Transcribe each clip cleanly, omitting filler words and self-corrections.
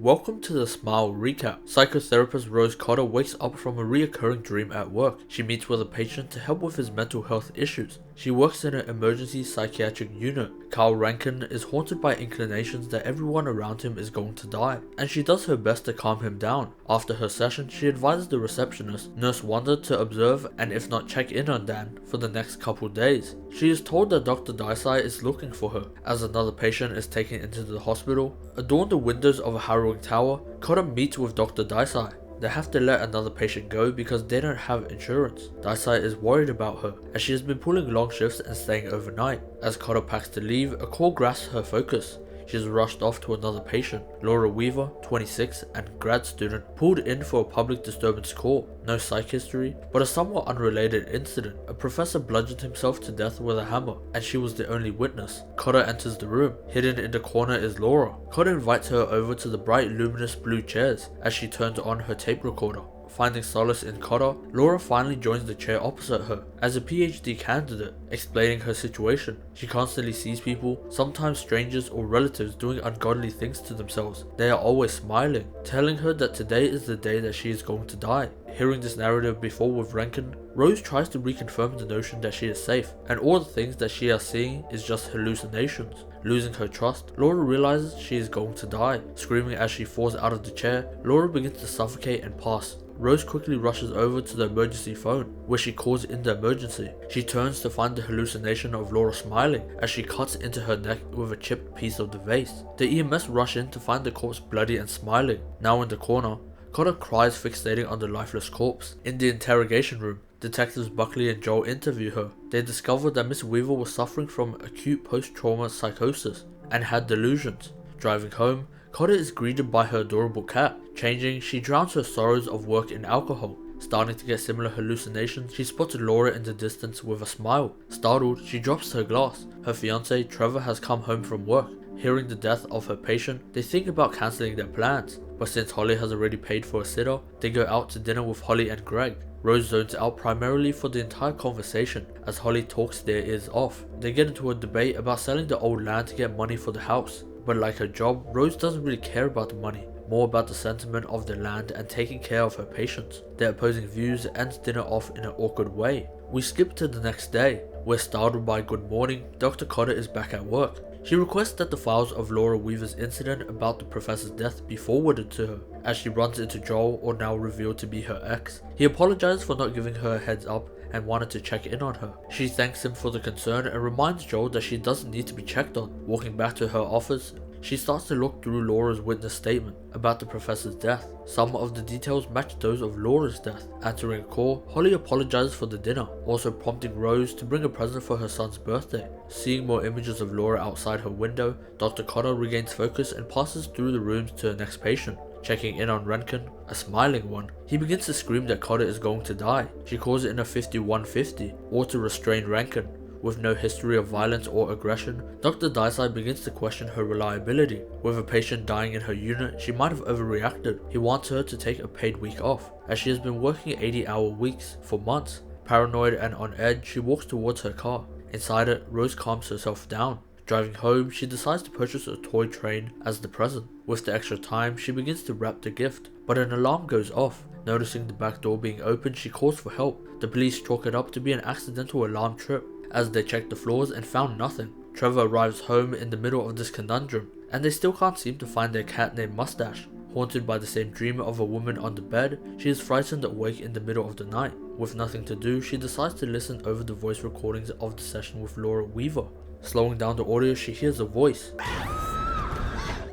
Welcome to the Smile Recap. Psychotherapist Rose Cotter wakes up from a reoccurring dream at work. She meets with a patient to help with his mental health issues. She works in an emergency psychiatric unit. Carl Rankin is haunted by inclinations that everyone around him is going to die, and she does her best to calm him down. After her session, she advises the receptionist, Nurse Wanda, to observe and if not check in on Dan for the next couple days. She is told that Dr. Daisai is looking for her, as another patient is taken into the hospital. Adorn the windows of a harrowing tower, Cotter meets with Dr. Daisai. They have to let another patient go because they don't have insurance. Daisai is worried about her, as she has been pulling long shifts and staying overnight. As Cotter packs to leave, a call grasps her focus. She is rushed off to another patient. Laura Weaver, 26, and grad student, pulled in for a public disturbance call. No psych history, but a somewhat unrelated incident. A professor bludgeoned himself to death with a hammer, and she was the only witness. Cotter enters the room. Hidden in the corner is Laura. Cotter invites her over to the bright luminous blue chairs as she turns on her tape recorder. Finding solace in Cotter, Laura finally joins the chair opposite her as a PhD candidate, explaining her situation. She constantly sees people, sometimes strangers or relatives, doing ungodly things to themselves. They are always smiling, telling her that today is the day that she is going to die. Hearing this narrative before with Rankin, Rose tries to reconfirm the notion that she is safe, and all the things that she is seeing is just hallucinations. Losing her trust, Laura realizes she is going to die. Screaming as she falls out of the chair, Laura begins to suffocate and pass. Rose quickly rushes over to the emergency phone, where she calls in the emergency. She turns to find the hallucination of Laura smiling as she cuts into her neck with a chipped piece of the vase. The EMS rush in to find the corpse bloody and smiling. Now in the corner, Cotter cries, fixating on the lifeless corpse. In the interrogation room, Detectives Buckley and Joel interview her. They discover that Miss Weaver was suffering from acute post-trauma psychosis and had delusions. Driving home, Cotter is greeted by her adorable cat. Changing, she drowns her sorrows of work in alcohol. Starting to get similar hallucinations, she spotted Laura in the distance with a smile. Startled, she drops her glass. Her fiance, Trevor, has come home from work. Hearing the death of her patient, they think about cancelling their plans. But since Holly has already paid for a sitter, they go out to dinner with Holly and Greg. Rose zones out primarily for the entire conversation as Holly talks their ears off. They get into a debate about selling the old land to get money for the house. But like her job, Rose doesn't really care about the money, more about the sentiment of the land and taking care of her patients. Their opposing views ends dinner off in an awkward way. We skip to the next day. We're startled by good morning, Dr. Cotter is back at work. She requests that the files of Laura Weaver's incident about the professor's death be forwarded to her, as she runs into Joel, or now revealed to be her ex. He apologizes for not giving her a heads up and wanted to check in on her. She thanks him for the concern and reminds Joel that she doesn't need to be checked on. Walking back to her office, she starts to look through Laura's witness statement about the professor's death. Some of the details match those of Laura's death. Answering a call, Holly apologizes for the dinner, also prompting Rose to bring a present for her son's birthday. Seeing more images of Laura outside her window, Dr. Cotter regains focus and passes through the rooms to the next patient. Checking in on Rankin, a smiling one, he begins to scream that Cotter is going to die. She calls it in a 5150, or to restrain Rankin. With no history of violence or aggression, Dr. Daisai begins to question her reliability. With a patient dying in her unit, she might have overreacted. He wants her to take a paid week off, as she has been working 80-hour weeks for months. Paranoid and on edge, she walks towards her car. Inside it, Rose calms herself down. Driving home, she decides to purchase a toy train as the present. With the extra time, she begins to wrap the gift, but an alarm goes off. Noticing the back door being open, she calls for help. The police chalk it up to be an accidental alarm trip, as they checked the floors and found nothing. Trevor arrives home in the middle of this conundrum, and they still can't seem to find their cat named Mustache. Haunted by the same dream of a woman on the bed, she is frightened awake in the middle of the night. With nothing to do, she decides to listen over the voice recordings of the session with Laura Weaver. Slowing down the audio, she hears a voice.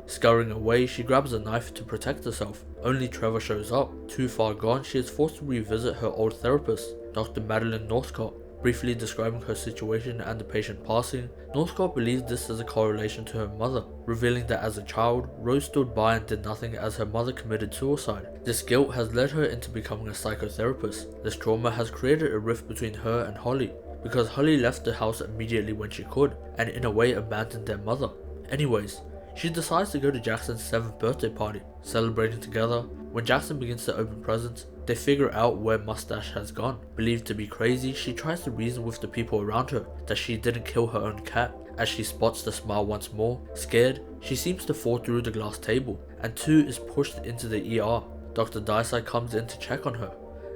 Scurrying away, she grabs a knife to protect herself. Only Trevor shows up. Too far gone, she is forced to revisit her old therapist, Dr. Madeline Northcott. Briefly describing her situation and the patient passing, Northcott believes this as a correlation to her mother, revealing that as a child, Rose stood by and did nothing as her mother committed suicide. This guilt has led her into becoming a psychotherapist. This trauma has created a rift between her and Holly, because Holly left the house immediately when she could, and in a way abandoned their mother. Anyways, she decides to go to Jackson's 7th birthday party, celebrating together. When Jackson begins to open presents, they figure out where Mustache has gone. Believed to be crazy, she tries to reason with the people around her that she didn't kill her own cat. As she spots the smile once more, scared, she seems to fall through the glass table. and 2 is pushed into the ER. Dr. Dyside comes in to check on her.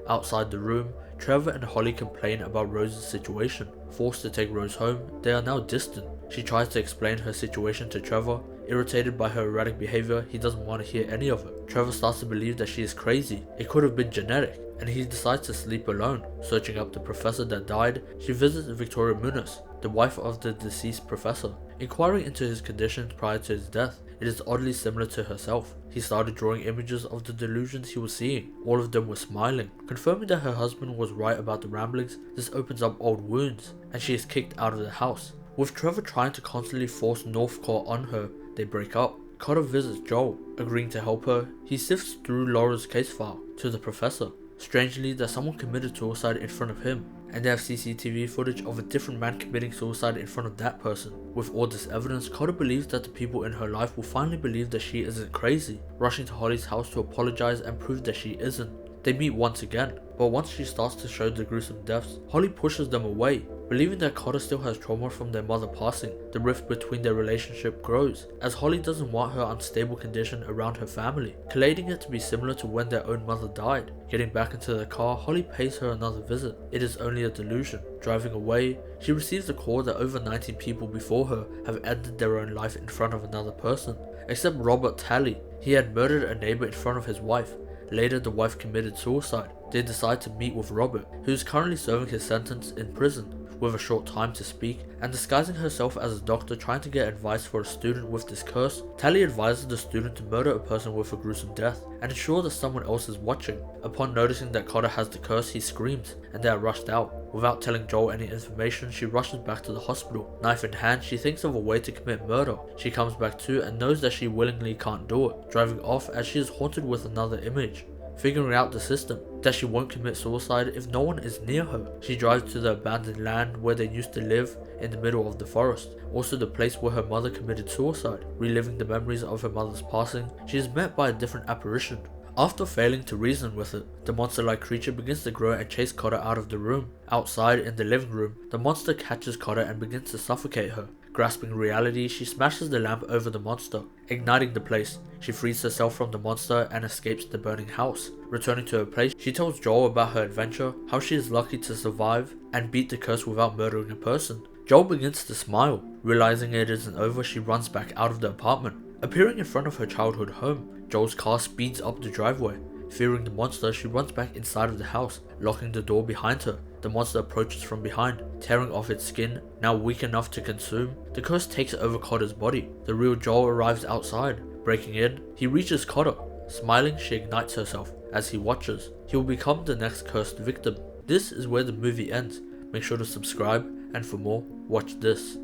Outside the room, Trevor and Holly complain about Rose's situation. Forced to take Rose home, they are now distant. She tries to explain her situation to Trevor. Irritated by her erratic behavior, he doesn't want to hear any of it. Trevor starts to believe that she is crazy. It could have been genetic, and he decides to sleep alone. Searching up the professor that died, she visits Victoria Muniz, the wife of the deceased professor. Inquiring into his conditions prior to his death, it is oddly similar to herself. He started drawing images of the delusions he was seeing. All of them were smiling. Confirming that her husband was right about the ramblings, this opens up old wounds, and she is kicked out of the house. With Trevor trying to constantly force Northcote on her, they break up. Cotter visits Joel, agreeing to help her. He sifts through Laura's case file to the professor. Strangely, that someone committed suicide in front of him, and they have CCTV footage of a different man committing suicide in front of that person. With all this evidence, Cotter believes that the people in her life will finally believe that she isn't crazy, rushing to Holly's house to apologize and prove that she isn't. They meet once again, but once she starts to show the gruesome deaths, Holly pushes them away. Believing that Cotter still has trauma from their mother passing, the rift between their relationship grows, as Holly doesn't want her unstable condition around her family, collating it to be similar to when their own mother died. Getting back into the car, Holly pays her another visit. It is only a delusion. Driving away, she receives a call that over 19 people before her have ended their own life in front of another person, except Robert Talley. He had murdered a neighbor in front of his wife. Later, the wife committed suicide. They decide to meet with Robert, who is currently serving his sentence in prison. With a short time to speak, and disguising herself as a doctor trying to get advice for a student with this curse, Tally advises the student to murder a person with a gruesome death, and ensure that someone else is watching. Upon noticing that Cotter has the curse, he screams, and they are rushed out. Without telling Joel any information, she rushes back to the hospital. Knife in hand, she thinks of a way to commit murder. She comes back to and knows that she willingly can't do it, driving off as she is haunted with another image. Figuring out the system, that she won't commit suicide if no one is near her. She drives to the abandoned land where they used to live in the middle of the forest, also the place where her mother committed suicide. Reliving the memories of her mother's passing, she is met by a different apparition. After failing to reason with it, the monster-like creature begins to grow and chase Cotter out of the room. Outside, in the living room, the monster catches Cotter and begins to suffocate her. Grasping reality, she smashes the lamp over the monster, igniting the place. She frees herself from the monster and escapes the burning house. Returning to her place, she tells Joel about her adventure, how she is lucky to survive and beat the curse without murdering a person. Joel begins to smile. Realizing it isn't over, she runs back out of the apartment. Appearing in front of her childhood home, Joel's car speeds up the driveway. Fearing the monster, she runs back inside of the house, locking the door behind her. The monster approaches from behind, tearing off its skin, now weak enough to consume. The curse takes over Cotter's body. The real Joel arrives outside. Breaking in, he reaches Cotter. Smiling, she ignites herself. As he watches, he will become the next cursed victim. This is where the movie ends. Make sure to subscribe, and for more, watch this.